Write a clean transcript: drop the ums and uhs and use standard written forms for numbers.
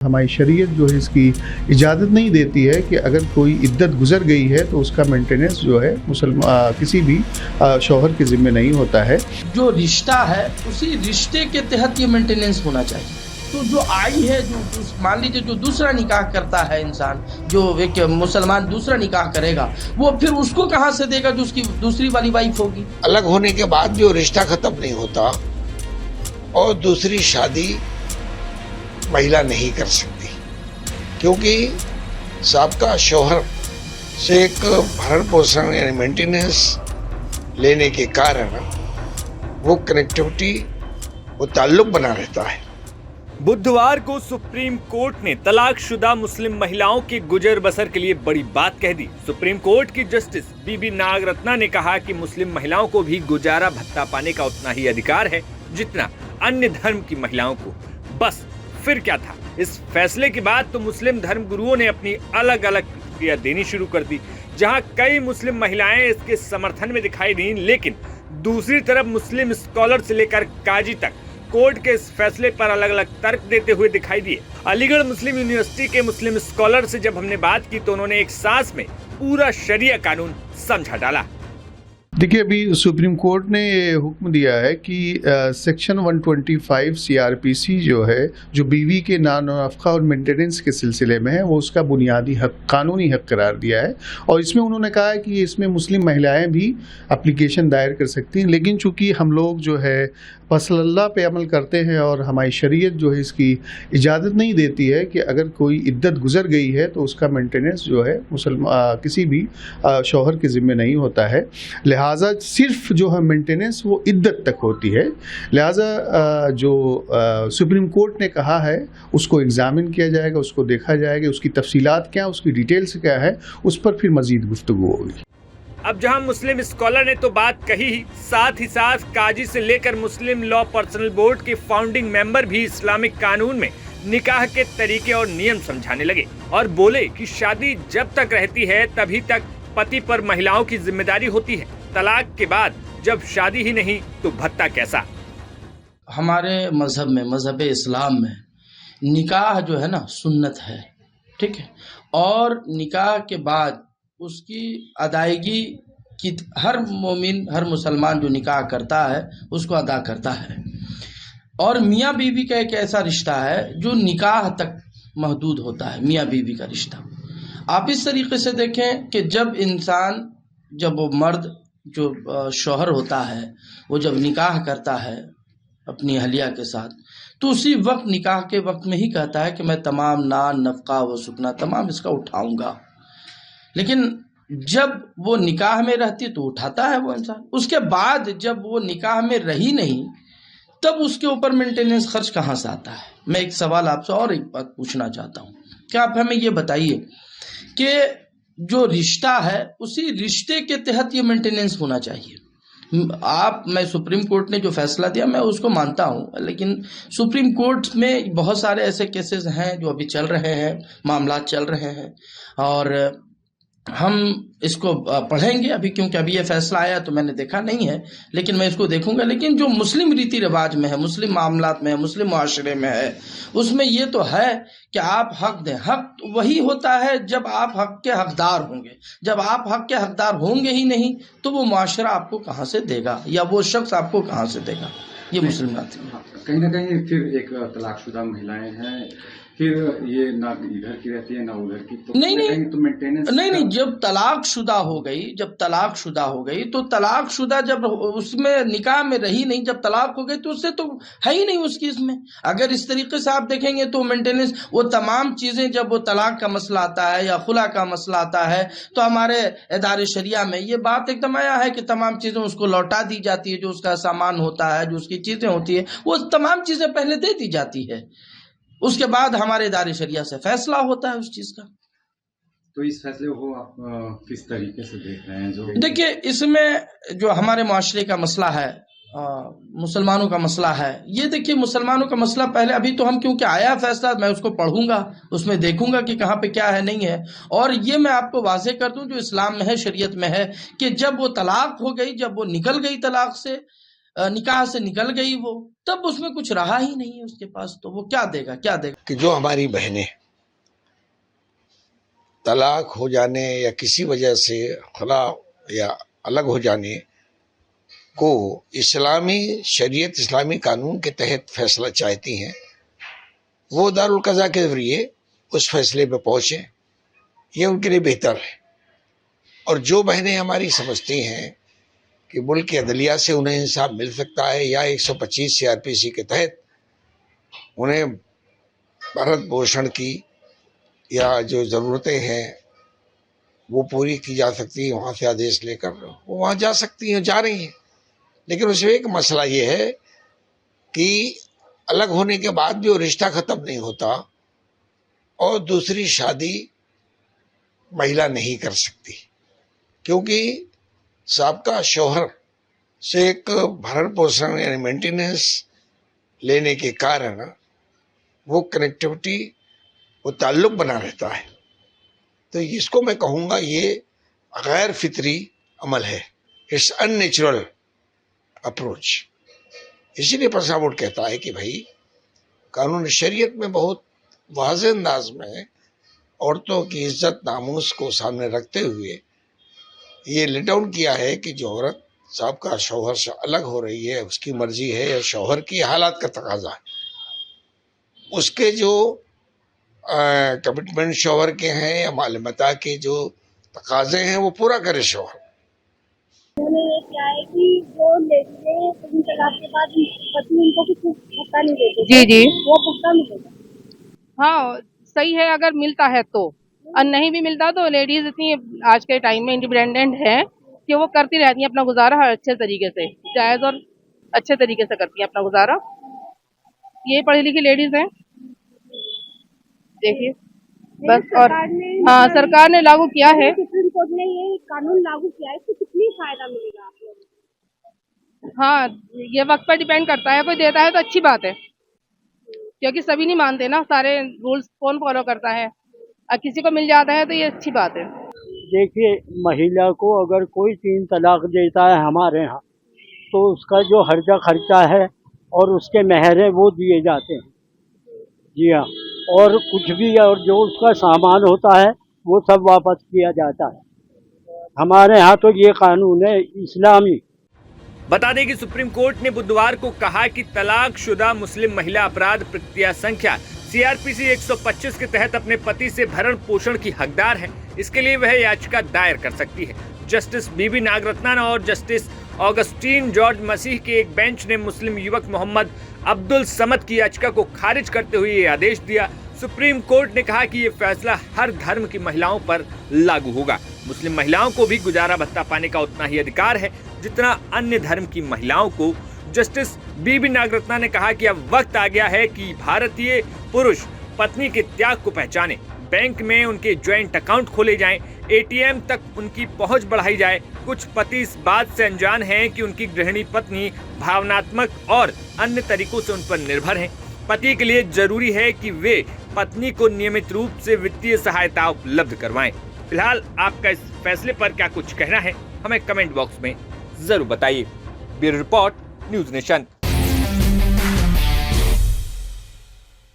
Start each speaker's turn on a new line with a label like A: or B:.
A: हमारी शरीयत जो है इसकी इजाज़त नहीं देती है कि अगर कोई इद्दत गुजर गई है तो उसका मेंटेनेंस जो है किसी भी शौहर के ज़िम्मे नहीं होता है।
B: जो रिश्ता है उसी रिश्ते के तहत ये मेंटेनेंस होना चाहिए। तो जो आई है, जो मान लीजिए जो दूसरा निकाह करता है इंसान, जो एक मुसलमान दूसरा निकाह करेगा, वो फिर उसको कहाँ से देगा जो उसकी दूसरी वाली वाइफ होगी।
C: अलग होने के बाद जो रिश्ता खत्म नहीं होता और दूसरी शादी महिला नहीं कर सकती, क्योंकि साबका शौहर से एक भरण पोषण यानी मेंटेनेंस लेने के कारण वो कनेक्टिविटी, वो ताल्लुक बना रहता है।
D: बुधवार को सुप्रीम कोर्ट ने तलाकशुदा मुस्लिम महिलाओं की गुजर बसर के लिए बड़ी बात कह दी। सुप्रीम कोर्ट की जस्टिस बीबी नागरत्ना ने कहा कि मुस्लिम महिलाओं को भी गुजारा भत्ता पाने का उतना ही अधिकार है जितना अन्य धर्म की महिलाओं को। बस फिर क्या था। इस फैसले के बाद तो मुस्लिम धर्म गुरुओं ने अपनी अलग अलग प्रतिक्रिया देनी शुरू कर दी। जहां कई मुस्लिम महिलाएं इसके समर्थन में दिखाई दी, लेकिन दूसरी तरफ मुस्लिम स्कॉलर से लेकर काजी तक कोर्ट के इस फैसले पर अलग अलग तर्क देते हुए दिखाई दिए। अलीगढ़ मुस्लिम यूनिवर्सिटी के मुस्लिम स्कॉलर से जब हमने बात की तो उन्होंने एक सांस में पूरा शरिया कानून समझा डाला।
A: देखिए, अभी सुप्रीम कोर्ट ने ये हुक्म दिया है कि सेक्शन 125 सीआरपीसी जो है, जो बीवी के नानफका और मेंटेनेंस के सिलसिले में है, वो उसका बुनियादी हक, कानूनी हक करार दिया है। और इसमें उन्होंने कहा है कि इसमें मुस्लिम महिलाएं भी एप्लीकेशन दायर कर सकती हैं, लेकिन चूंकि हम लोग जो है अल्लाह पे अमल करते हैं और हमारी शरीयत जो है इसकी इजाज़त नहीं देती है कि अगर कोई इद्दत गुजर गई है तो उसका मेंटेनेंस जो है किसी भी शौहर के ज़िम्मे नहीं होता है। लिहाजा सिर्फ जो है मेंटेनेंस वो इद्दत तक होती है। लिहाजा जो सुप्रीम कोर्ट ने कहा है उसको एग्ज़ामिन किया जाएगा, उसको देखा जाएगा, उसकी तफसीलात क्या, उसकी डिटेल्स क्या है, उस पर फिर मज़ीद गुफ्तगू होगी।
D: अब जहां मुस्लिम स्कॉलर ने तो बात कही ही, साथ ही साथ काजी से लेकर मुस्लिम लॉ पर्सनल बोर्ड के फाउंडिंग मेंबर भी इस्लामिक कानून में निकाह के तरीके और नियम समझाने लगे और बोले कि शादी जब तक रहती है तभी तक पति पर महिलाओं की जिम्मेदारी होती है। तलाक के बाद जब शादी ही नहीं तो भत्ता कैसा।
B: हमारे मजहब में, मजहब इस्लाम में निकाह जो है ना सुन्नत है, ठीक है। और निकाह के बाद उसकी अदायगी की हर मोमिन, हर मुसलमान जो निकाह करता है उसको अदा करता है। और मियाँ बीवी का एक ऐसा रिश्ता है जो निकाह तक महदूद होता है, मियाँ बीवी का रिश्ता। आप इस तरीके से देखें कि जब वो मर्द जो शौहर होता है, वो जब निकाह करता है अपनी अहलिया के साथ, तो उसी वक्त निकाह के वक्त में ही कहता है कि मैं तमाम नान नफका व सुकना तमाम इसका उठाऊंगा। लेकिन जब वो निकाह में रहती तो उठाता है वो इंसान। उसके बाद जब वो निकाह में रही नहीं तब उसके ऊपर मेंटेनेंस खर्च कहाँ से आता है। मैं एक सवाल आपसे और एक बात पूछना चाहता हूँ कि आप हमें ये बताइए कि जो रिश्ता है उसी रिश्ते के तहत ये मेंटेनेंस होना चाहिए। मैं सुप्रीम कोर्ट ने जो फैसला दिया मैं उसको मानता हूँ, लेकिन सुप्रीम कोर्ट में बहुत सारे ऐसे केसेस हैं जो अभी चल रहे हैं, मामला चल रहे हैं और हम इसको पढ़ेंगे अभी, क्योंकि अभी ये फैसला आया तो मैंने देखा नहीं है, लेकिन मैं इसको देखूंगा। लेकिन जो मुस्लिम रीति रिवाज में है, मुस्लिम मामलात में है, मुस्लिम मुआशरे में है, उसमें ये तो है कि आप हक दें। हक वही होता है जब आप हक के हकदार होंगे। जब आप हक के हकदार होंगे ही नहीं तो वो मुआशरा आपको कहाँ से देगा या वो शख्स आपको कहाँ से देगा। ये मुस्लिम बात है।
E: कहीं ना कहीं फिर एक तलाकशुदा महिलाएं हैं, फिर ये ना इधर की रहती है ना उधर की, तो नहीं तो मेंटेनेंस नहीं,
B: जब तलाकशुदा हो गई तो तलाकशुदा जब उसमें निकाह में रही नहीं, जब तलाक हो गई तो उससे तो है ही नहीं उसकी इसमें। अगर इस तरीके से आप देखेंगे तो मेंटेनेंस, वो तमाम चीजें, जब वो तलाक का मसला आता है या खुला का मसला आता है तो हमारे इदारे शरिया में ये बात एकदम आया है कि तमाम चीजें उसको लौटा दी जाती है। जो उसका सामान होता है, जो उसकी चीजें होती है, वो तमाम चीजें पहले दे दी जाती है। उसके बाद हमारे इदारे शरिया से फैसला होता है उस चीज का।
E: तो इस फैसले को आप किस तरीके से देख रहे हैं? जो
B: देखिए, इसमें जो हमारे मुआशरे का मसला है, मुसलमानों का मसला है, ये देखिए मुसलमानों का मसला पहले, अभी तो हम क्योंकि आया फैसला, मैं उसको पढ़ूंगा, उसमें देखूंगा कि कहाँ पे क्या है नहीं है। और ये मैं आपको वाज़ेह कर दूं जो इस्लाम में है, शरीयत में है, कि जब वो तलाक हो गई, जब वो निकल गई तलाक से, निकाह से निकल गई वो, तब उसमें कुछ रहा ही नहीं है उसके पास, तो वो क्या देगा
C: कि जो हमारी बहनें तलाक हो जाने या किसी वजह से खला या अलग हो जाने को इस्लामी शरीयत, इस्लामी कानून के तहत फैसला चाहती हैं, वो दारुल क़ज़ा के ज़रिए उस फैसले पे पहुँचें, ये उनके लिए बेहतर है। और जो बहनें हमारी समझती हैं कि मुल्क की अदलिया से उन्हें इंसाफ मिल सकता है या 125 CRPC के तहत उन्हें भरण पोषण की या जो ज़रूरतें हैं वो पूरी की जा सकती है, वहाँ से आदेश लेकर वो वहाँ जा सकती हैं, जा रही हैं। लेकिन उसमें एक मसला ये है कि अलग होने के बाद भी वो रिश्ता ख़त्म नहीं होता और दूसरी शादी महिला नहीं कर सकती, क्योंकि साबका शौहर से एक भरण पोषण यानी मेंटेनेंस लेने के कारण वो कनेक्टिविटी, वो ताल्लुक बना रहता है। तो इसको मैं कहूँगा ये गैर फितरी अमल है, इट्स अननेचुरल अप्रोच। इसीलिए पसामुट कहता है कि भाई कानून शरीयत में बहुत वाज़ेह अंदाज में औरतों की इज्जत नामूस को सामने रखते हुए ये लेट डाउन किया है कि जो औरत साबका शौहर से अलग हो रही है, उसकी मर्जी है या शौहर की हालात का तकाजा है, उसके जो कमिटमेंट शौहर के हैं या मालूमाता के जो तकाजे हैं वो पूरा करे शौहर।
F: उन्होंने ये किया है कि जो लेडीजें तीन तलाक के बाद पति उनको कुछ भत्ता नहीं देते,
G: जी
F: वो भत्ता मिलेगा।
G: हाँ सही है, अगर मिलता है तो, और नहीं भी मिलता तो लेडीज इतनी आज के टाइम में इंडिपेंडेंट है कि वो करती रहती हैं अपना गुजारा हर अच्छे तरीके से, जायज़ और अच्छे तरीके से करती हैं अपना गुजारा। ये पढ़ी लिखी लेडीज हैं, देखिए बस। और हाँ, सरकार ने लागू किया है,
F: सुप्रीम कोर्ट ने ये कानून लागू किया है, तो कितनी फायदा मिलेगा आप लोगों को?
G: हाँ ये वक्त पर डिपेंड करता है, कोई देता है तो अच्छी बात है, क्योंकि सभी नहीं मानते ना, सारे रूल्स कौन फॉलो करता है, और किसी को मिल जाता है तो ये अच्छी बात है।
H: देखिए, महिला को अगर कोई 3 तलाक देता है हमारे यहाँ, तो उसका जो हर्जा खर्चा है और उसके महर है वो दिए जाते हैं। जी हाँ, और कुछ भी और जो उसका सामान होता है वो सब वापस किया जाता है। हमारे यहाँ तो ये कानून है इस्लामी।
D: बता दें कि सुप्रीम कोर्ट ने बुधवार को कहा कि तलाकशुदा मुस्लिम महिला अपराध प्रक्रिया संख्या CRPC 125 के तहत अपने पति से भरण पोषण की हकदार है। इसके लिए वह याचिका दायर कर सकती है। जस्टिस बीबी नागरत्नन और जस्टिस ऑगस्टीन जॉर्ज मसीह के एक बेंच ने मुस्लिम युवक मोहम्मद अब्दुल समद की याचिका को खारिज करते हुए ये आदेश दिया। सुप्रीम कोर्ट ने कहा कि ये फैसला हर धर्म की महिलाओं पर लागू होगा। मुस्लिम महिलाओं को भी गुजारा भत्ता पाने का उतना ही अधिकार है जितना अन्य धर्म की महिलाओं को। जस्टिस बीबी नागरत्नन ने कहा कि अब वक्त आ गया है कि भारतीय पुरुष पत्नी के त्याग को पहचाने, बैंक में उनके ज्वाइंट अकाउंट खोले जाएं, ATM तक उनकी पहुंच बढ़ाई जाए। कुछ पति इस बात से अनजान हैं कि उनकी गृहिणी पत्नी भावनात्मक और अन्य तरीकों से उन पर निर्भर हैं। पति के लिए जरूरी है कि वे पत्नी को नियमित रूप से वित्तीय सहायता उपलब्ध करवाएं। फिलहाल आपका इस फैसले पर क्या कुछ कहना है, हमें कमेंट बॉक्स में जरूर बताइए। Bureau report, news nation.